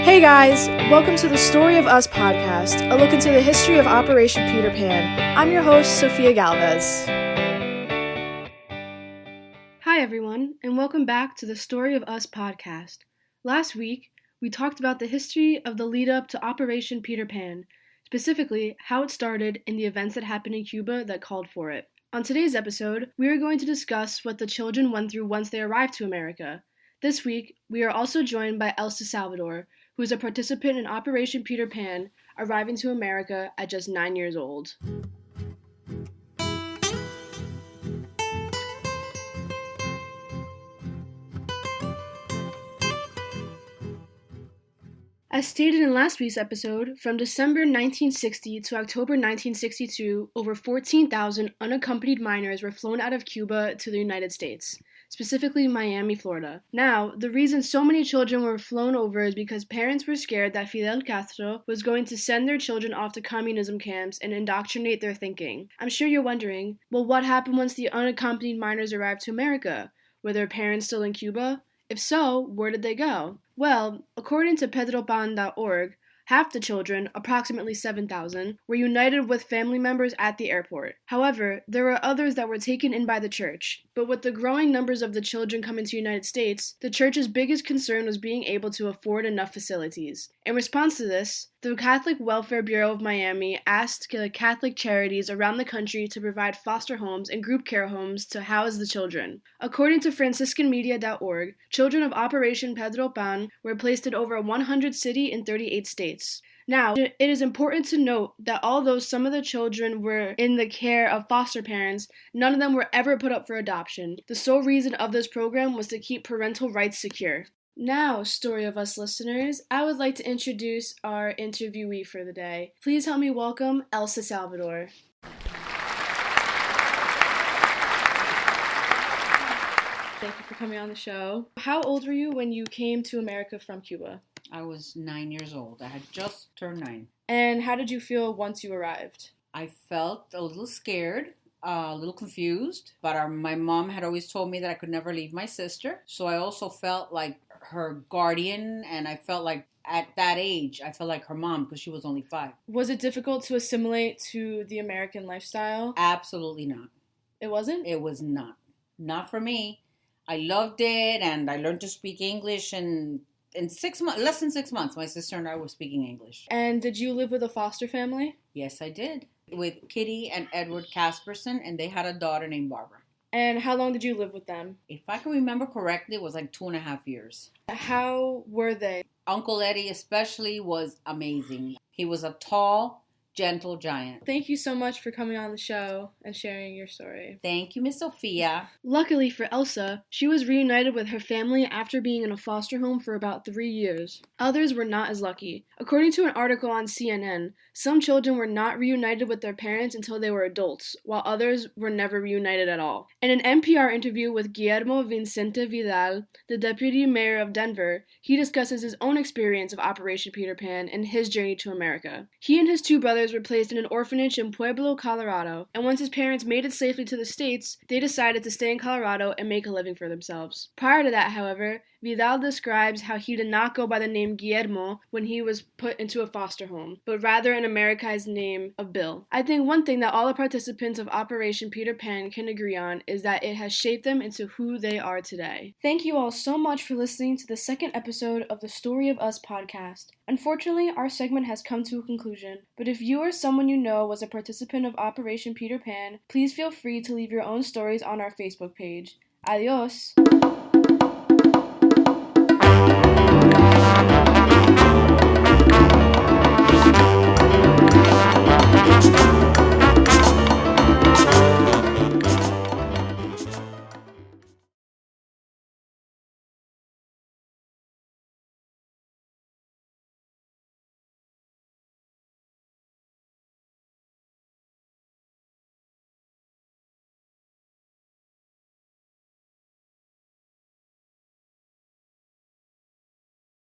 Hey guys, welcome to the Story of Us podcast, a look into the history of Operation Peter Pan. I'm your host, Sofia Galvez. Hi everyone, and welcome back to the Story of Us podcast. Last week, we talked about the history of the lead-up to Operation Peter Pan, specifically how it started and the events that happened in Cuba that called for it. On today's episode, we are going to discuss what the children went through once they arrived to America. This week, we are also joined by Elsa Salvador, who is a participant in Operation Peter Pan, arriving to America at just 9 years old. As stated in last week's episode, from December 1960 to October 1962, over 14,000 unaccompanied minors were flown out of Cuba to the United States, specifically Miami, Florida. Now, the reason so many children were flown over is because parents were scared that Fidel Castro was going to send their children off to communism camps and indoctrinate their thinking. I'm sure you're wondering, well, what happened once the unaccompanied minors arrived to America? Were their parents still in Cuba? If so, where did they go? Well, according to pedropan.org, half the children, approximately 7,000, were united with family members at the airport. However, there were others that were taken in by the church. But with the growing numbers of the children coming to the United States, the church's biggest concern was being able to afford enough facilities. In response to this, the Catholic Welfare Bureau of Miami asked the Catholic charities around the country to provide foster homes and group care homes to house the children. According to franciscanmedia.org, children of Operation Pedro Pan were placed in over 100 cities in 38 states. Now, it is important to note that although some of the children were in the care of foster parents, none of them were ever put up for adoption. The sole reason of this program was to keep parental rights secure. Now, Story of Us listeners, I would like to introduce our interviewee for the day. Please help me welcome Elsa Salvador. Thank you for coming on the show. How old were you when you came to America from Cuba? I was 9 years old. I had just turned 9. And how did you feel once you arrived? I felt a little scared, a little confused, but my mom had always told me that I could never leave my sister. So I also felt like her guardian, and I felt like at that age, I felt like her mom because she was only 5. Was it difficult to assimilate to the American lifestyle? Absolutely not. It wasn't? It was not. Not for me. I loved it, and I learned to speak English, and in 6 months, less than 6 months, my sister and I were speaking English. And did you live with a foster family? Yes, I did. With Kitty and Edward Casperson, and they had a daughter named Barbara. And how long did you live with them? If I can remember correctly, it was like 2.5 years. How were they? Uncle Eddie especially was amazing. He was a tall, gentle giant. Thank you so much for coming on the show and sharing your story. Thank you, Miss Sophia. Luckily for Elsa, she was reunited with her family after being in a foster home for about 3 years. Others were not as lucky. According to an article on CNN, some children were not reunited with their parents until they were adults, while others were never reunited at all. In an NPR interview with Guillermo Vicente Vidal, the deputy mayor of Denver, he discusses his own experience of Operation Peter Pan and his journey to America. He and his 2 brothers were placed in an orphanage in Pueblo, Colorado, and once his parents made it safely to the States, they decided to stay in Colorado and make a living for themselves. Prior to that, however, Vidal describes how he did not go by the name Guillermo when he was put into a foster home, but rather an Americanized name of Bill. I think one thing that all the participants of Operation Peter Pan can agree on is that it has shaped them into who they are today. Thank you all so much for listening to the second episode of the Story of Us podcast. Unfortunately, our segment has come to a conclusion, but if you or someone you know was a participant of Operation Peter Pan, please feel free to leave your own stories on our Facebook page. Adios!